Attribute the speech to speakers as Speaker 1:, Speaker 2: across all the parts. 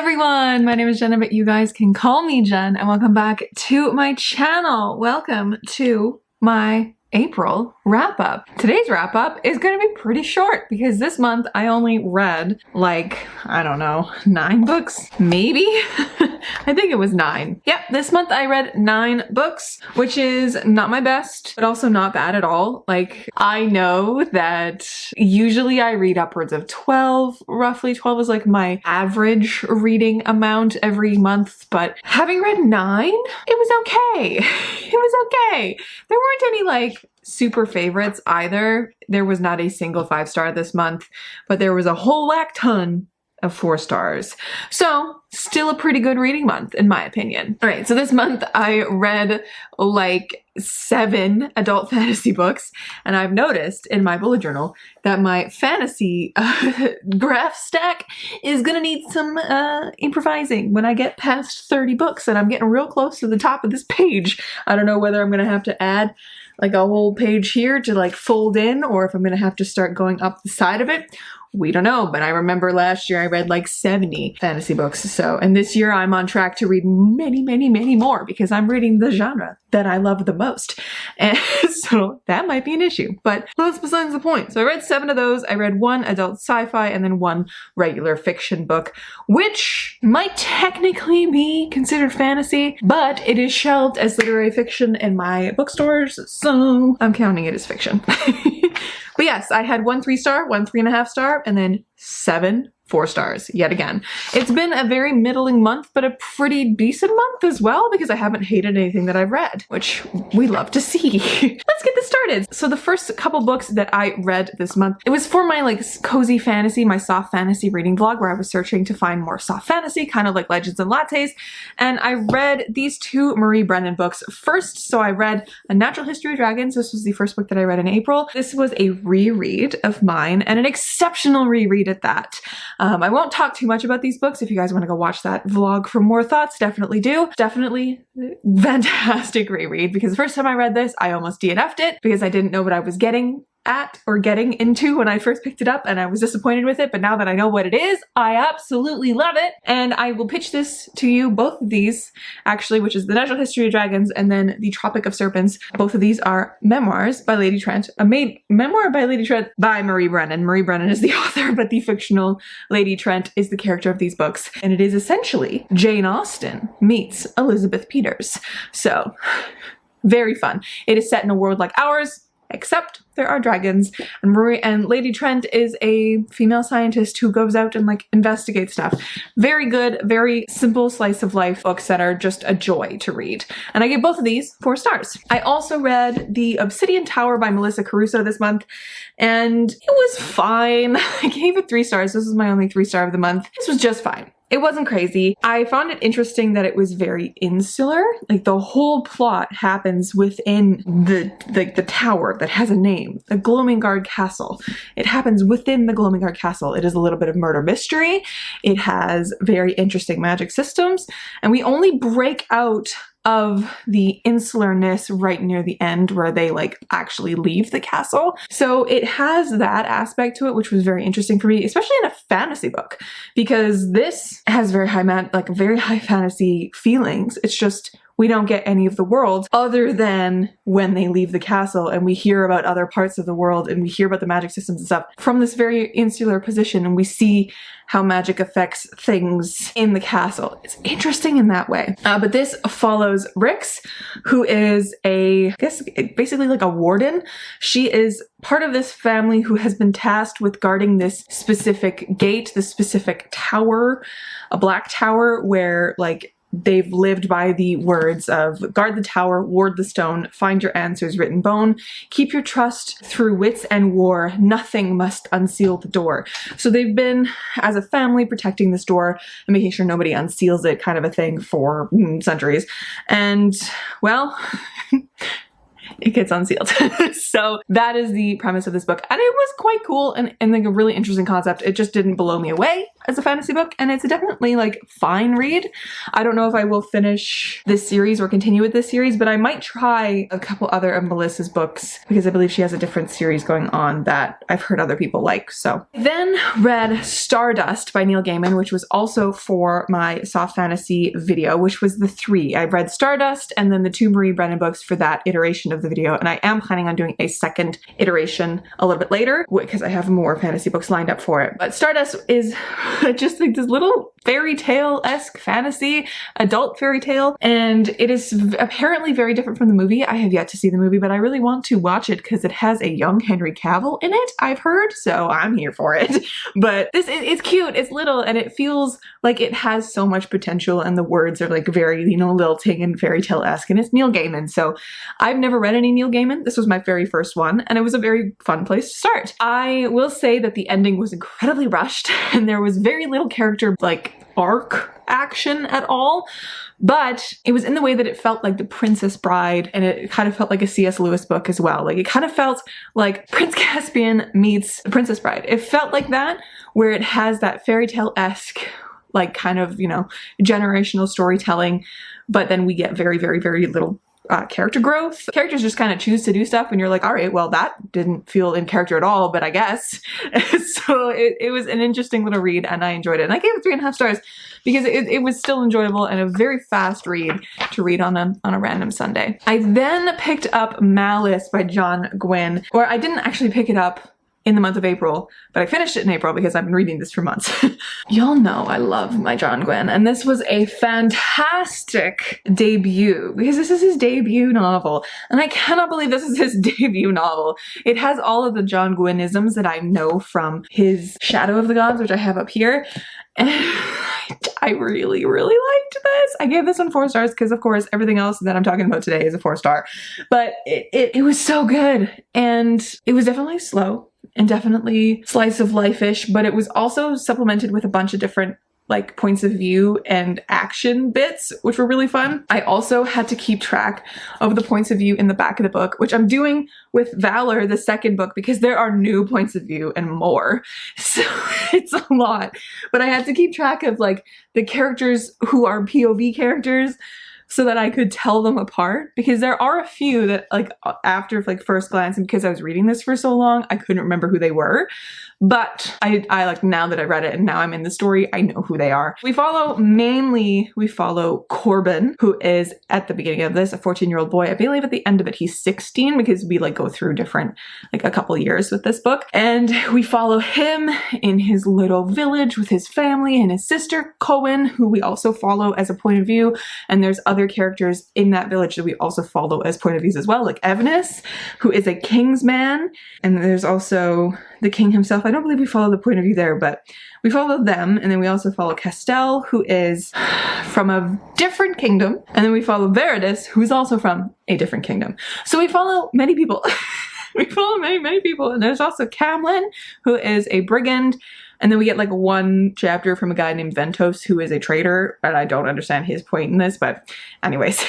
Speaker 1: everyone, my name is Jenna, but you guys can call me Jen, and welcome back to my channel. Welcome to my April wrap-up. Today's wrap-up is going to be pretty short because this month I only read like, I don't know, 9 books, maybe? I think it was 9. Yep, this month I read 9 books, which is not my best, but also not bad at all. Like, I know that usually I read upwards of 12, roughly 12 is like my average reading amount every month, but having read 9, it was okay. It was okay. There weren't any like super favorites either. There was not a single 5-star this month, but there was a whole whack ton of 4 stars. So still a pretty good reading month in my opinion. All right, so this month I read like 7 adult fantasy books, and I've noticed in my bullet journal that my fantasy graph stack is gonna need some improvising when I get past 30 books, and I'm getting real close to the top of this page. I don't know whether I'm gonna have to add like a whole page here to like fold in, or if I'm gonna have to start going up the side of it. We don't know, but I remember last year I read like 70 fantasy books. So, and this year I'm on track to read many, many, many more because I'm reading the genre that I love the most. And so that might be an issue, but that's besides the point. So I read 7 of those. I read 1 adult sci-fi and then 1 regular fiction book, which might technically be considered fantasy, but it is shelved as literary fiction in my bookstores, so I'm counting it as fiction. But yes, I had 1 3-star, 1 3.5 star, and then 7 4 stars yet again. It's been a very middling month, but a pretty decent month as well because I haven't hated anything that I've read, which we love to see. Let's get this started. So the first couple books that I read this month, it was for my like cozy fantasy, my soft fantasy reading vlog where I was searching to find more soft fantasy, kind of like Legends and Lattes. And I read these 2 Marie Brennan books first. So I read A Natural History of Dragons. This was the first book that I read in April. This was a reread of mine, and an exceptional reread at that. I won't talk too much about these books. If you guys want to go watch that vlog for more thoughts, definitely do. Definitely fantastic reread because the first time I read this, I almost DNF'd it because I didn't know what I was getting at or getting into when I first picked it up, and I was disappointed with it. But now that I know what it is, I absolutely love it. And I will pitch this to you, both of these actually, which is The Natural History of Dragons and then The Tropic of Serpents. Both of these are memoirs by Lady Trent, a memoir by Lady Trent by Marie Brennan. Marie Brennan is the author, but the fictional Lady Trent is the character of these books. And it is essentially Jane Austen meets Elizabeth Peters. So very fun. It is set in a world like ours, except there are dragons, and Lady Trent is a female scientist who goes out and like investigates stuff. Very good, very simple slice of life books that are just a joy to read. And I gave both of these 4 stars. I also read The Obsidian Tower by Melissa Caruso this month, and it was fine. I gave it 3 stars. This is my only 3-star of the month. This was just fine. It wasn't crazy. I found it interesting that it was very insular. Like the whole plot happens within the tower that has a name, the Gloamingard Castle. It happens within the Gloamingard Castle. It is a little bit of murder mystery. It has very interesting magic systems, and we only break out of the insularness right near the end where they like actually leave the castle. So it has that aspect to it, which was very interesting for me, especially in a fantasy book, because this has very high fantasy feelings. It's just we don't get any of the world other than when they leave the castle, and we hear about other parts of the world and we hear about the magic systems and stuff from this very insular position, and we see how magic affects things in the castle. It's interesting in that way. But this follows Rix, who is basically like a warden. She is part of this family who has been tasked with guarding this specific gate, this specific tower, a black tower where like they've lived by the words of guard the tower, ward the stone, find your answers written bone, keep your trust through wits and war, nothing must unseal the door. So they've been, as a family, protecting this door and making sure nobody unseals it, kind of a thing for centuries. And, well, it gets unsealed. So that is the premise of this book. And it was quite cool and like a really interesting concept. It just didn't blow me away as a fantasy book. And it's a definitely like fine read. I don't know if I will finish this series or continue with this series, but I might try a couple other of Melissa's books because I believe she has a different series going on that I've heard other people like. So then read Stardust by Neil Gaiman, which was also for my soft fantasy video, which was the 3. I read Stardust and then the 2 Marie Brennan books for that iteration of the video. And I am planning on doing a second iteration a little bit later because I have more fantasy books lined up for it. But Stardust is just like this little fairy tale-esque fantasy, adult fairy tale, and it is apparently very different from the movie. I have yet to see the movie, but I really want to watch it because it has a young Henry Cavill in it, I've heard, so I'm here for it. But it's cute, it's little, and it feels like it has so much potential, and the words are like very, you know, lilting and fairy tale-esque, and it's Neil Gaiman, so I've never read any Neil Gaiman. This was my very first one, and it was a very fun place to start. I will say that the ending was incredibly rushed, and there was very little character, like, arc action at all, but it was in the way that it felt like The Princess Bride, and it kind of felt like a C.S. Lewis book as well. Like it kind of felt like Prince Caspian meets The Princess Bride. It felt like that, where it has that fairy tale-esque, like kind of, you know, generational storytelling, but then we get very, very, very little character growth. Characters just kind of choose to do stuff and you're like, all right, well, that didn't feel in character at all, but I guess. So it was an interesting little read and I enjoyed it. And I gave it 3.5 stars because it was still enjoyable and a very fast read to read on a random Sunday. I then picked up Malice by John Gwynne, or I didn't actually pick it up in the month of April, but I finished it in April because I've been reading this for months. Y'all know I love my John Gwynne, and this was a fantastic debut because this is his debut novel, and I cannot believe this is his debut novel. It has all of the John Gwynne-isms that I know from his Shadow of the Gods, which I have up here, and I really, really liked this. I gave this one 4 stars because, of course, everything else that I'm talking about today is a 4-star, but it was so good, and it was definitely slow and definitely slice of life-ish, but it was also supplemented with a bunch of different like points of view and action bits, which were really fun. I also had to keep track of the points of view in the back of the book, which I'm doing with Valor, the second book, because there are new points of view and more. So it's a lot, but I had to keep track of like the characters who are POV characters so that I could tell them apart, because there are a few that like after like first glance, and because I was reading this for so long, I couldn't remember who they were. But I like, now that I read it and now I'm in the story, I know who they are. We follow Corbin, who is at the beginning of this a 14-year-old boy. I believe at the end of it he's 16, because we like go through different like a couple years with this book, and we follow him in his little village with his family and his sister Cohen, who we also follow as a point of view, and there's other characters in that village that we also follow as point of views as well, like Evanus, who is a king's man, and there's also the king himself. I don't believe we follow the point of view there, but we follow them, and then we also follow Castell, who is from a different kingdom, and then we follow Veridus, who's also from a different kingdom. So we follow many people. We follow many people, and there's also Camlin, who is a brigand, and then we get like one chapter from a guy named Ventos, who is a traitor, and I don't understand his point in this, but anyways.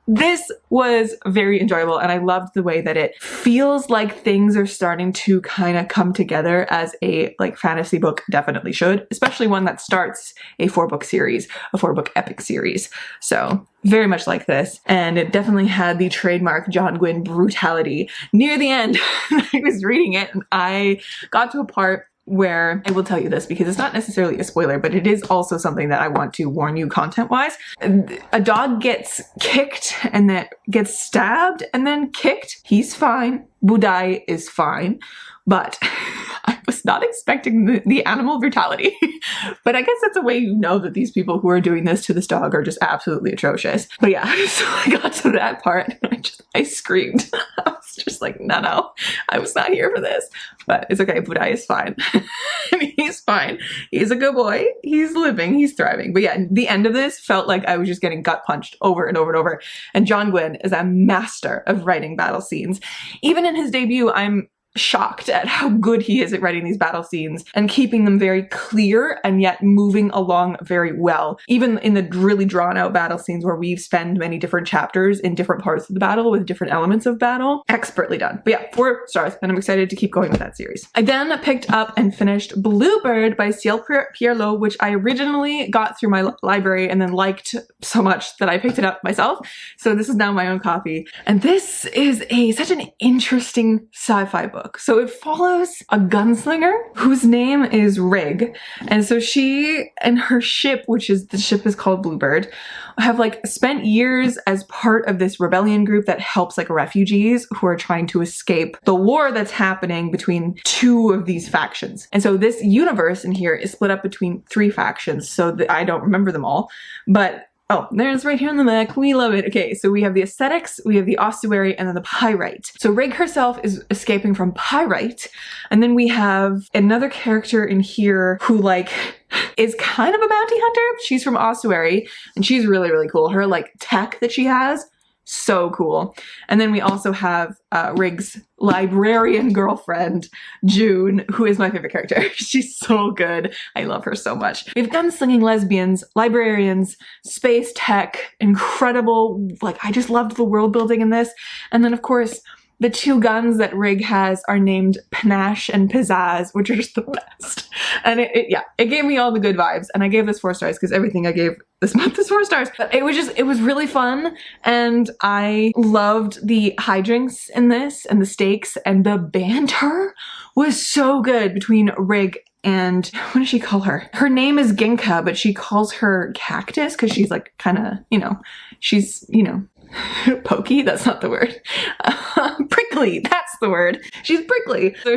Speaker 1: This was very enjoyable, and I loved the way that it feels like things are starting to kind of come together as a like fantasy book definitely should, especially one that starts a 4-book series, a 4-book epic series. So very much like this, and it definitely had the trademark John Gwynne brutality. Near the end, I was reading it, and I got to a part where I will tell you this because it's not necessarily a spoiler, but it is also something that I want to warn you content-wise. A dog gets kicked and then gets stabbed and then kicked. He's fine. Budai is fine, but I was not expecting the animal brutality. But I guess that's a way you know that these people who are doing this to this dog are just absolutely atrocious. But yeah, so I got to that part and I screamed. I was just like, no, I was not here for this. But it's okay, Budai is fine. He's fine. He's a good boy. He's living, he's thriving. But yeah, the end of this felt like I was just getting gut punched over and over and over. And John Gwynne is a master of writing battle scenes. Even in his debut, I'm shocked at how good he is at writing these battle scenes and keeping them very clear and yet moving along very well. Even in the really drawn out battle scenes where we spend many different chapters in different parts of the battle with different elements of battle, expertly done. But yeah, 4 stars, and I'm excited to keep going with that series. I then picked up and finished Bluebird by C.L. Pierlot, which I originally got through my library and then liked so much that I picked it up myself. So this is now my own copy. And this is such an interesting sci-fi book. So it follows a gunslinger whose name is Rig. And so she and her ship, the ship is called Bluebird, have like spent years as part of this rebellion group that helps like refugees who are trying to escape the war that's happening between 2 of these factions. And so this universe in here is split up between 3 factions. So I don't remember them all, but oh, there's right here on the back. We love it. Okay, so we have the Ascetics, we have the Ossuary, and then the Pyrite. So Rig herself is escaping from Pyrite, and then we have another character in here who like is kind of a bounty hunter. She's from Ossuary, and she's really, really cool. Her like tech that she has, so cool. And then we also have Rig's librarian girlfriend, June, who is my favorite character. She's so good. I love her so much. We have gunslinging lesbians, librarians, space tech, incredible. Like, I just loved the world building in this. And then of course, the 2 guns that Rig has are named Panache and Pizzazz, which are just the best. And it gave me all the good vibes. And I gave this 4 stars because everything I gave this month is 4 stars. But it was really fun. And I loved the hijinks in this and the stakes, and the banter was so good between Rig and what does she call her? Her name is Ginka, but she calls her Cactus because she's like kind of, she's, pokey, that's not the word. Prickly, that's the word. She's prickly. So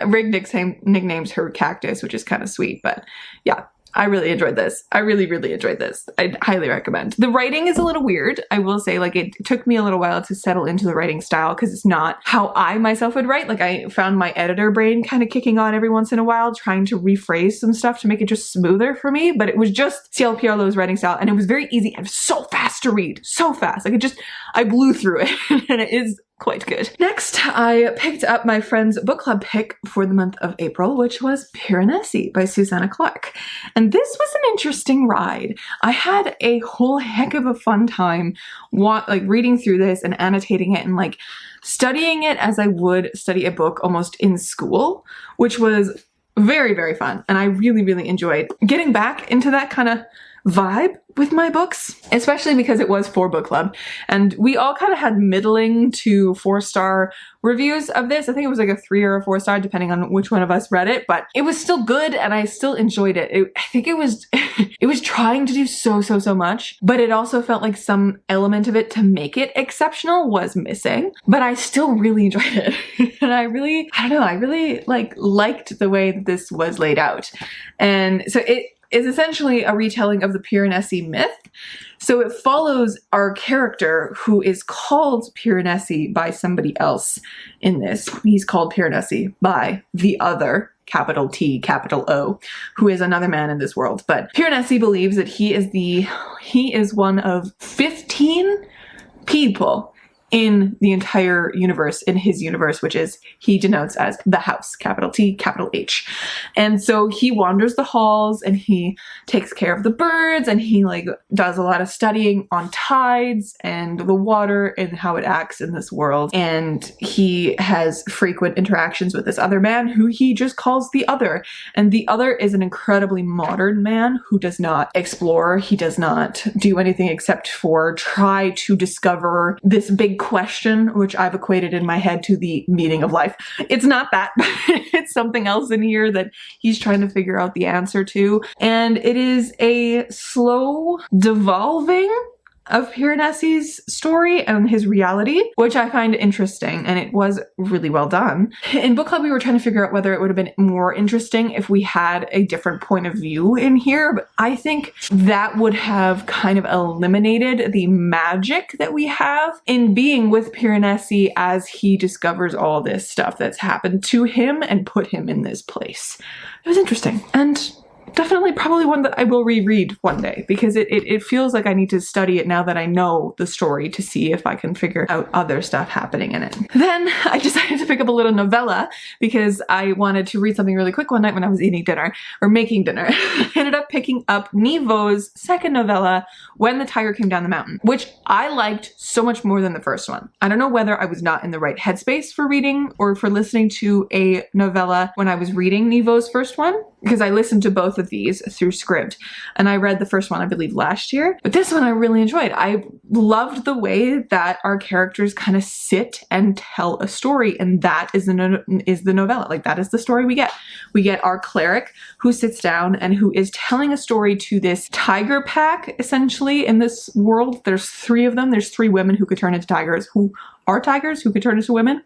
Speaker 1: Rig nicknames her Cactus, which is kind of sweet, but yeah. I really enjoyed this. I really, really enjoyed this. I highly recommend. The writing is a little weird. I will say, like, it took me a little while to settle into the writing style because it's not how I myself would write. Like, I found my editor brain kind of kicking on every once in a while, trying to rephrase some stuff to make it just smoother for me. But it was just C.L. Pierlot's writing style, and it was very easy and so fast to read. So fast. Like, I blew through it, and it is quite good. Next, I picked up my friend's book club pick for the month of April, which was Piranesi by Susanna Clark. And this was an interesting ride. I had a whole heck of a fun time reading through this and annotating it and like studying it as I would study a book almost in school, which was very, very fun. And I really, really enjoyed getting back into that kind of vibe with my books, especially because it was for book club and we all kind of had middling to 4-star reviews of this. I think it was like a 3 or a 4-star depending on which one of us read it, but it was still good and I still enjoyed it. I think it was it was trying to do so much, but it also felt like some element of it to make it exceptional was missing, but I still really enjoyed it. And I really liked the way that this was laid out. And so it is essentially a retelling of the Piranesi myth. So it follows our character who is called Piranesi by somebody else in this. He's called Piranesi by the other, capital T, capital O, who is another man in this world. But Piranesi believes that he is one of 15 people in the entire universe, in his universe, which is he denotes as the house, capital T, capital H. And so he wanders the halls and he takes care of the birds and he like does a lot of studying on tides and the water and how it acts in this world. And he has frequent interactions with this other man who he just calls the other. And the other is an incredibly modern man who does not explore. He does not do anything except for try to discover this big question, which I've equated in my head to the meaning of life. It's not that, but it's something else in here that he's trying to figure out the answer to. And it is a slow devolving of Piranesi's story and his reality, which I find interesting, and it was really well done. In book club, we were trying to figure out whether it would have been more interesting if we had a different point of view in here, but I think that would have kind of eliminated the magic that we have in being with Piranesi as he discovers all this stuff that's happened to him and put him in this place. It was interesting, and definitely probably one that I will reread one day, because it feels like I need to study it now that I know the story, to see if I can figure out other stuff happening in it. Then I decided to pick up a little novella because I wanted to read something really quick one night when I was eating dinner, or making dinner. I ended up picking up Nivo's second novella, When the Tiger Came Down the Mountain, which I liked so much more than the first one. I don't know whether I was not in the right headspace for reading or for listening to a novella when I was reading Nivo's first one, because I listened to both of these through Scribd, and I read the first one, I believe, last year. But this one I really enjoyed. I loved the way that our characters kind of sit and tell a story, and that is the novella. Like, that is the story we get. We get our cleric who sits down and who is telling a story to this tiger pack, essentially, in this world. There's 3 of them. There's 3 women who could turn into tigers, who are tigers, who could turn into women.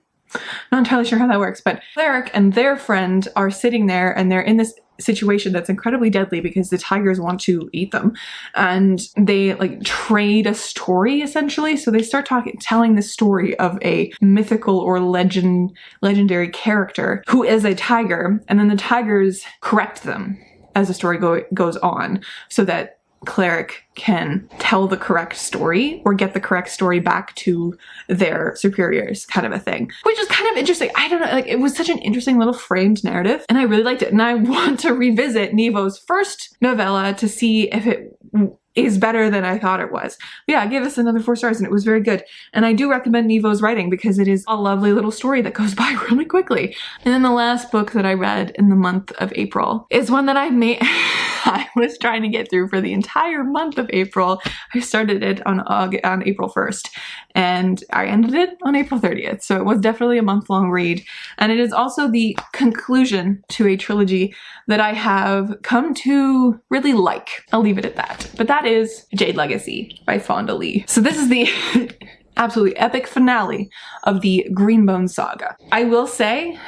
Speaker 1: Not entirely sure how that works, but cleric and their friend are sitting there, and they're in this situation that's incredibly deadly because the tigers want to eat them, and they like trade a story, essentially. So they start telling the story of a mythical or legendary character who is a tiger, and then the tigers correct them as the story goes on, so that cleric can tell the correct story or get the correct story back to their superiors, kind of a thing, which is kind of interesting. I don't know, like, it was such an interesting little framed narrative, and I really liked it. And I want to revisit Nivo's first novella to see if it is better than I thought it was. But yeah, I gave this another 4 stars, and it was very good. And I do recommend Nivo's writing because it is a lovely little story that goes by really quickly. And then the last book that I read in the month of April is one that I was trying to get through for the entire month of April. I started it on April 1st, and I ended it on April 30th. So it was definitely a month-long read. And it is also the conclusion to a trilogy that I have come to really like. I'll leave it at that. But that is Jade Legacy by Fonda Lee. So this is the absolutely epic finale of the Greenbone saga. I will say,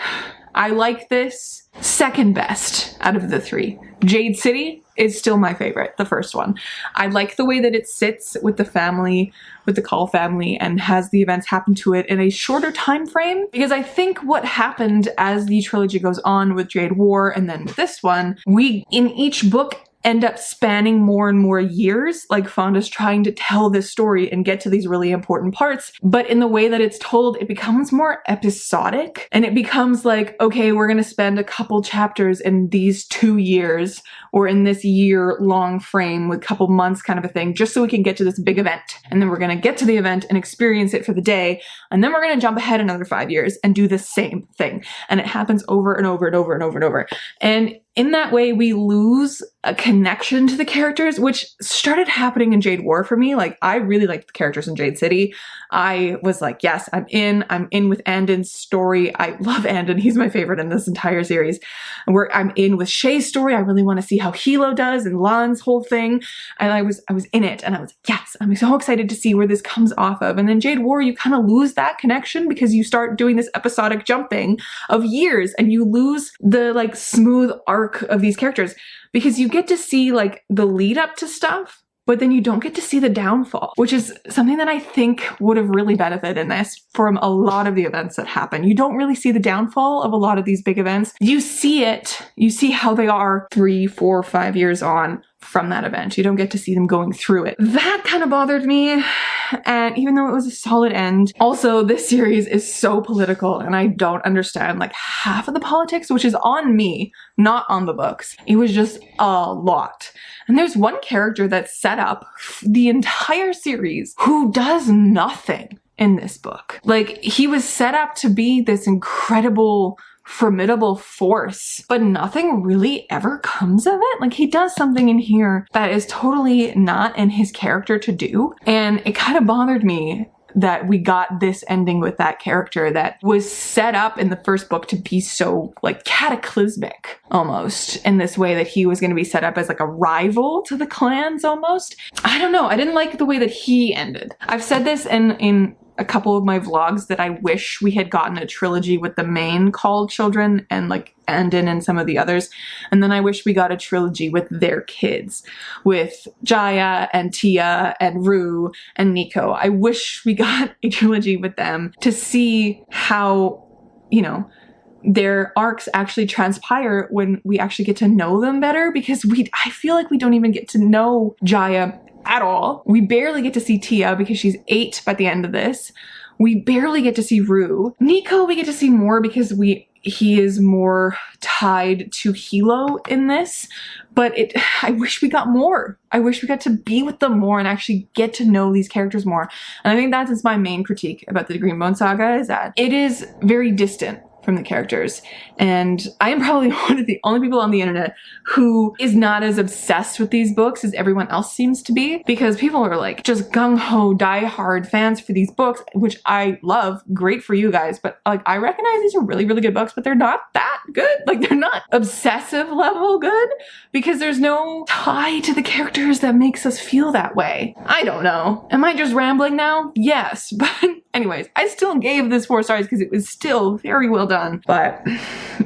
Speaker 1: I like this second best out of the 3. Jade City is still my favorite, the first one. I like the way that it sits with the family, with the Call family, and has the events happen to it in a shorter time frame, because I think what happened as the trilogy goes on with Jade War and then with this one, we in each book end up spanning more and more years. Like, Fonda's trying to tell this story and get to these really important parts, but in the way that it's told, it becomes more episodic, and it becomes like, okay, we're gonna spend a couple chapters in these 2 years or in this year-long frame with a couple months, kind of a thing, just so we can get to this big event. And then we're gonna get to the event and experience it for the day, and then we're gonna jump ahead another 5 years and do the same thing. And it happens over and over and over and over and over. And in that way, we lose a connection to the characters, which started happening in Jade War for me. Like, I really liked the characters in Jade City. I was like, yes, I'm in with Andon's story. I love Andon. He's my favorite in this entire series. I'm in with Shay's story. I really want to see how Hilo does and Lan's whole thing. And I was in it, and I was, yes, I'm so excited to see where this comes off of. And then Jade War, you kind of lose that connection because you start doing this episodic jumping of years, and you lose the like smooth arc of these characters, because you get to see like the lead up to stuff, but then you don't get to see the downfall, which is something that I think would have really benefited in this from a lot of the events that happen. You don't really see the downfall of a lot of these big events. You see it, you see how they are 3, 4, 5 years on from that event. You don't get to see them going through it. That kind of bothered me. And even though it was a solid end, also this series is so political, and I don't understand like half of the politics, which is on me, not on the books. It was just a lot. And there's one character that's set up the entire series who does nothing in this book. Like, he was set up to be this incredible, formidable force, but nothing really ever comes of it. Like, he does something in here that is totally not in his character to do, and it kind of bothered me that we got this ending with that character that was set up in the first book to be so like cataclysmic almost, in this way that he was going to be set up as like a rival to the clans almost. I don't know, I didn't like the way that he ended. I've said this in a couple of my vlogs that I wish we had gotten a trilogy with the main Called children and like Andon and some of the others. And then I wish we got a trilogy with their kids, with Jaya and Tia and Rue and Nico. I wish we got a trilogy with them to see how, you know, their arcs actually transpire when we actually get to know them better, because I feel like we don't even get to know Jaya at all. We barely get to see Tia because she's 8 by the end of this. We barely get to see Rue. Nico we get to see more because he is more tied to Hilo in this, but I wish we got more. I wish we got to be with them more and actually get to know these characters more. And I think that is my main critique about the Greenbone Saga, is that it is very distant from the characters. And I am probably one of the only people on the internet who is not as obsessed with these books as everyone else seems to be, because people are like just gung-ho, die-hard fans for these books, which I love. Great for you guys, but like I recognize these are really, really good books, but they're not that good. Like they're not obsessive level good, because there's no tie to the characters that makes us feel that way. I don't know. Am I just rambling now? Yes, but anyways, I still gave this 4 stars because it was still very well done. But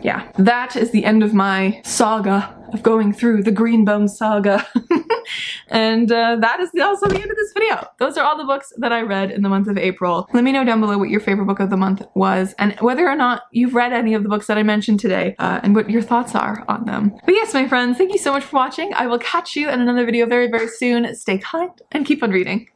Speaker 1: yeah, that is the end of my saga of going through the Greenbone Saga. And that is also the end of this video. Those are all the books that I read in the month of April. Let me know down below what your favorite book of the month was, and whether or not you've read any of the books that I mentioned today, and what your thoughts are on them. But yes, my friends, thank you so much for watching. I will catch you in another video very, very soon. Stay kind and keep on reading.